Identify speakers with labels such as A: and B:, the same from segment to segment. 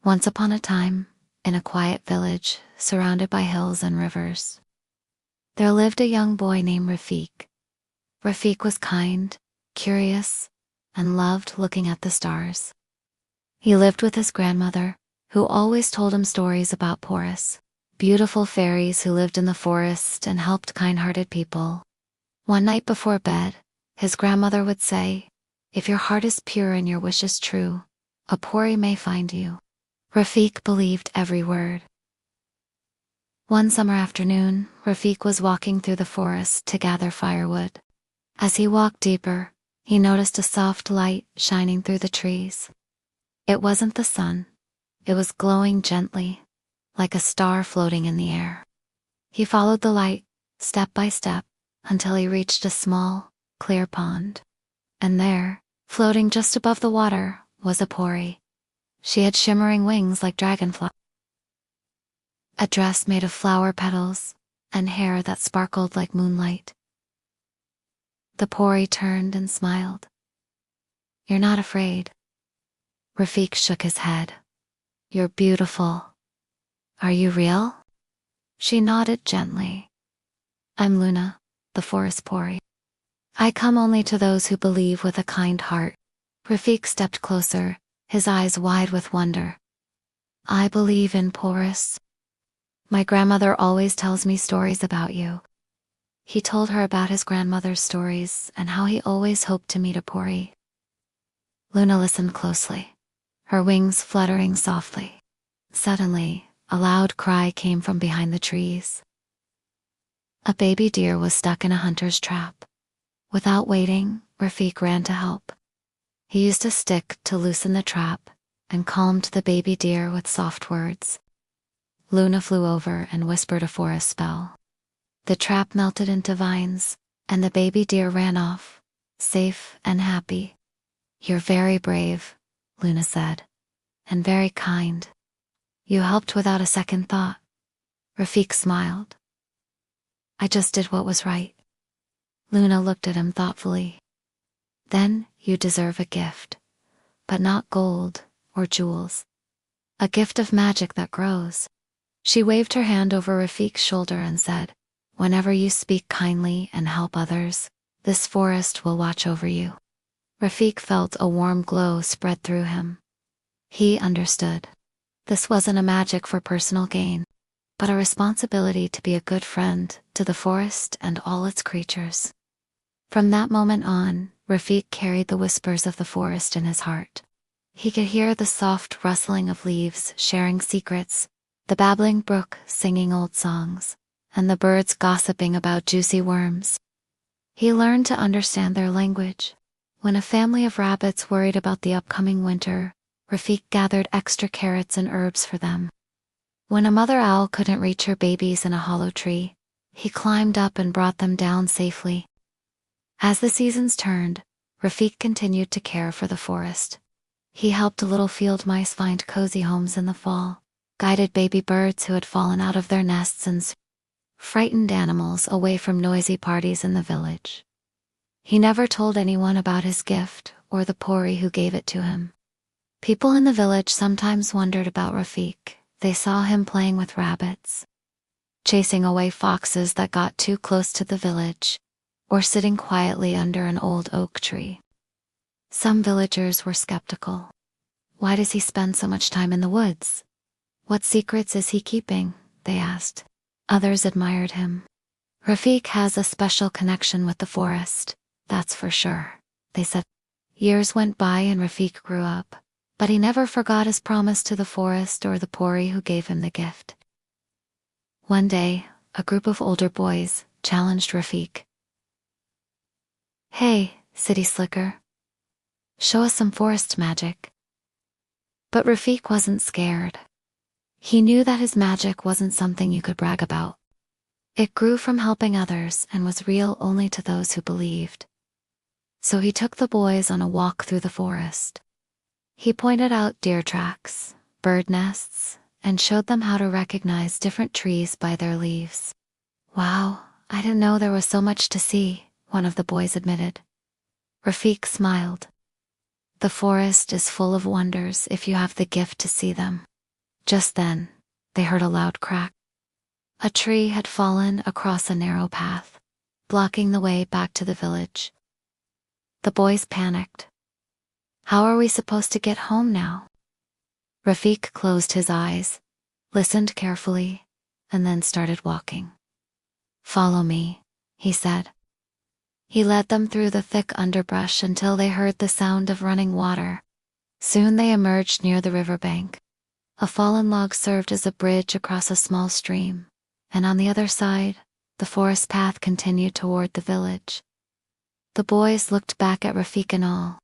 A: Once upon a time, in a quiet village surrounded by hills and rivers, there lived a young boy named Rafik. Rafik was kind, curious, and loved looking at the stars. He lived with his grandmother, who always told him stories about Poris, beautiful fairies who lived in the forest and helped kind-hearted people. One night before bed, his grandmother would say, "If your heart is pure and your wish is true, a Pori may find you." Rafik believed every word. One summer afternoon, Rafik was walking through the forest to gather firewood. As he walked deeper, he noticed a soft light shining through the trees. It wasn't the sun. It was glowing gently, like a star floating in the air. He followed the light, step by step, until he reached a small, clear pond. And there, floating just above the water, was a Pori. She had shimmering wings like dragonflies, a dress made of flower petals, and hair that sparkled like moonlight. The Pori turned and smiled. "You're not afraid?" Rafik shook his head. "You're beautiful. Are you real?" She nodded gently. "I'm Luna, the forest Pori. I come only to those who believe with a kind heart." Rafik stepped closer, his eyes wide with wonder. "I believe in Poris. My grandmother always tells me stories about you." He told her about his grandmother's stories and how he always hoped to meet a Pori. Luna listened closely, her wings fluttering softly. Suddenly, a loud cry came from behind the trees. A baby deer was stuck in a hunter's trap. Without waiting, Rafik ran to help. He used a stick to loosen the trap and calmed the baby deer with soft words. Luna flew over and whispered a forest spell. The trap melted into vines, and the baby deer ran off, safe and happy. "You're very brave," Luna said, "and very kind. You helped without a second thought." Rafik smiled. "I just did what was right." Luna looked at him thoughtfully. "Then you deserve a gift, but not gold or jewels. A gift of magic that grows." She waved her hand over Rafik's shoulder and said, "Whenever you speak kindly and help others, this forest will watch over you." Rafik felt a warm glow spread through him. He understood. This wasn't a magic for personal gain, but a responsibility to be a good friend to the forest and all its creatures. From that moment on, Rafik carried the whispers of the forest in his heart. He could hear the soft rustling of leaves sharing secrets, the babbling brook singing old songs, and the birds gossiping about juicy worms. He learned to understand their language. When a family of rabbits worried about the upcoming winter, Rafik gathered extra carrots and herbs for them. When a mother owl couldn't reach her babies in a hollow tree, he climbed up and brought them down safely. As the seasons turned, Rafik continued to care for the forest. He helped little field mice find cozy homes in the fall, guided baby birds who had fallen out of their nests, and frightened animals away from noisy parties in the village. He never told anyone about his gift or the Pori who gave it to him. People in the village sometimes wondered about Rafik. They saw him playing with rabbits, chasing away foxes that got too close to the village, or sitting quietly under an old oak tree. Some villagers were skeptical. "Why does he spend so much time in the woods? What secrets is he keeping?" they asked. Others admired him. "Rafik has a special connection with the forest, that's for sure," they said. Years went by and Rafik grew up, but he never forgot his promise to the forest or the Pori who gave him the gift. One day, a group of older boys challenged Rafik. "Hey, city slicker, show us some forest magic." But Rafik wasn't scared. He knew that his magic wasn't something you could brag about. It grew from helping others and was real only to those who believed. So he took the boys on a walk through the forest. He pointed out deer tracks, bird nests, and showed them how to recognize different trees by their leaves. "Wow, I didn't know there was so much to see," one of the boys admitted. Rafik smiled. "The forest is full of wonders if you have the gift to see them." Just then, they heard a loud crack. A tree had fallen across a narrow path, blocking the way back to the village. The boys panicked. How are we supposed to get home now? Rafik closed his eyes, listened carefully, and then started walking. Follow me, he said. He led them through the thick underbrush until they heard the sound of running water. Soon they emerged near the riverbank. A fallen log served as a bridge across a small stream, and on the other side, the forest path continued toward the village. The boys looked back at Rafik in awe.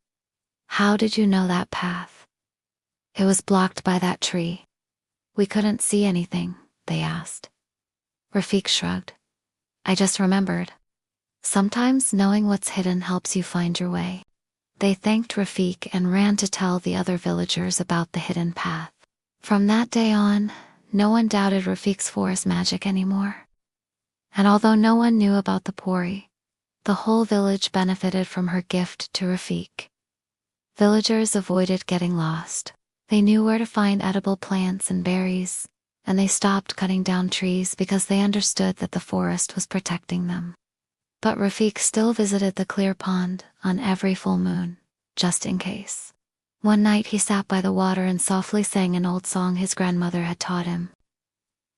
A: How did you know that path? It was blocked by that tree. We couldn't see anything, they asked. Rafik shrugged. I just remembered. Sometimes knowing what's hidden helps you find your way. They thanked Rafik and ran to tell the other villagers about the hidden path. From that day on, no one doubted Rafik's forest magic anymore. And although no one knew about the Pori, the whole village benefited from her gift to Rafik. Villagers avoided getting lost. They knew where to find edible plants and berries, and they stopped cutting down trees because they understood that the forest was protecting them. But Rafik still visited the clear pond on every full moon, just in case. One night he sat by the water and softly sang an old song his grandmother had taught him.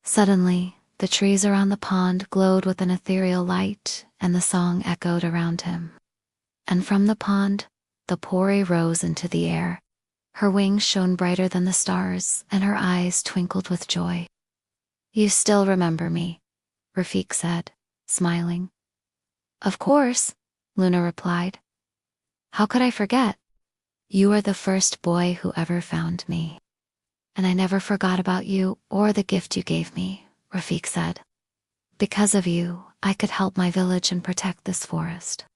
A: Suddenly, the trees around the pond glowed with an ethereal light, and the song echoed around him. And from the pond, the Pori rose into the air. Her wings shone brighter than the stars, and her eyes twinkled with joy. You still remember me, Rafik said, smiling. Of course, Luna replied. How could I forget? You are the first boy who ever found me. And I never forgot about you or the gift you gave me, Rafik said. Because of you, I could help my village and protect this forest.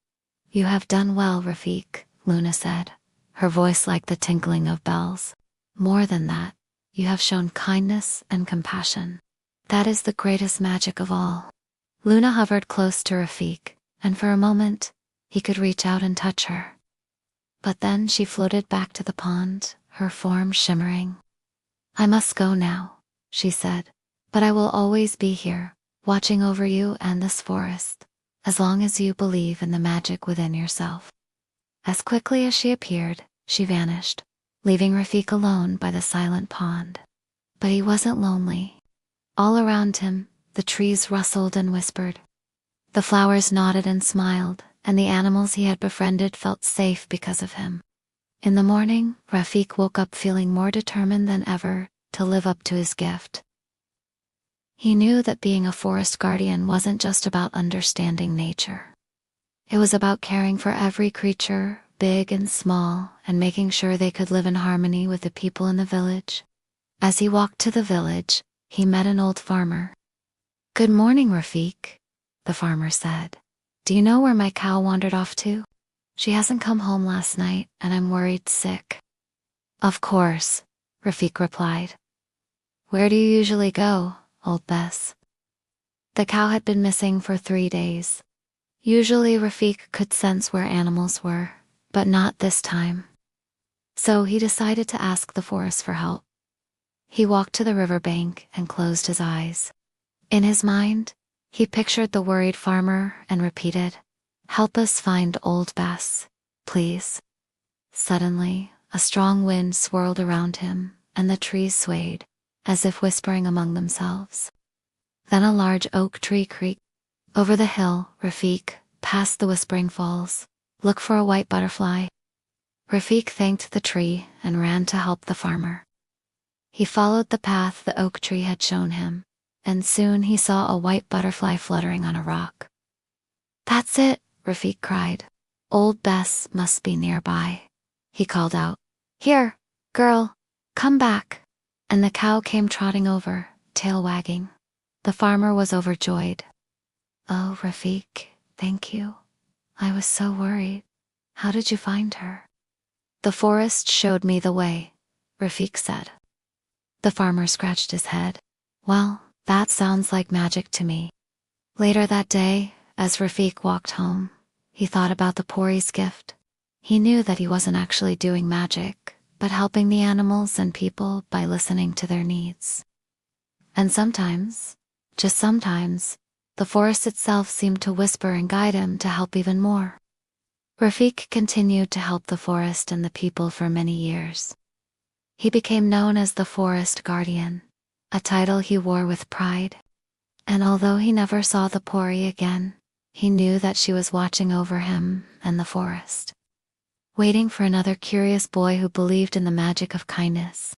A: You have done well, Rafik, Luna said, her voice like the tinkling of bells. More than that, you have shown kindness and compassion. That is the greatest magic of all. Luna hovered close to Rafik, and for a moment, he could reach out and touch her. But then she floated back to the pond, her form shimmering. I must go now, she said, but I will always be here, watching over you and this forest, as long as you believe in the magic within yourself. As quickly as she appeared, she vanished, leaving Rafik alone by the silent pond. But he wasn't lonely. All around him, the trees rustled and whispered. The flowers nodded and smiled, and the animals he had befriended felt safe because of him. In the morning, Rafik woke up feeling more determined than ever to live up to his gift. He knew that being a forest guardian wasn't just about understanding nature. It was about caring for every creature, big and small, and making sure they could live in harmony with the people in the village. As he walked to the village, he met an old farmer. Good morning, Rafik, the farmer said. Do you know where my cow wandered off to? She hasn't come home last night, and I'm worried sick. Of course, Rafik replied. Where do you usually go, old Bess? The cow had been missing for 3 days. Usually Rafik could sense where animals were, but not this time. So he decided to ask the forest for help. He walked to the riverbank and closed his eyes. In his mind, he pictured the worried farmer and repeated, Help us find old Bess, please. Suddenly, a strong wind swirled around him, and the trees swayed, as if whispering among themselves. Then a large oak tree creaked. Over the hill, Rafik, past the whispering falls, look for a white butterfly. Rafik thanked the tree and ran to help the farmer. He followed the path the oak tree had shown him, and soon he saw a white butterfly fluttering on a rock. That's it, Rafik cried. Old Bess must be nearby. He called out, Here, girl, come back. And the cow came trotting over, tail wagging. The farmer was overjoyed. Oh, Rafik, thank you. I was so worried. How did you find her? The forest showed me the way, Rafik said. The farmer scratched his head. Well, that sounds like magic to me. Later that day, as Rafik walked home, he thought about the Pori's gift. He knew that he wasn't actually doing magic, but helping the animals and people by listening to their needs. And sometimes, just sometimes, the forest itself seemed to whisper and guide him to help even more. Rafik continued to help the forest and the people for many years. He became known as the Forest Guardian, a title he wore with pride. And although he never saw the Pori again, he knew that she was watching over him and the forest, waiting for another curious boy who believed in the magic of kindness.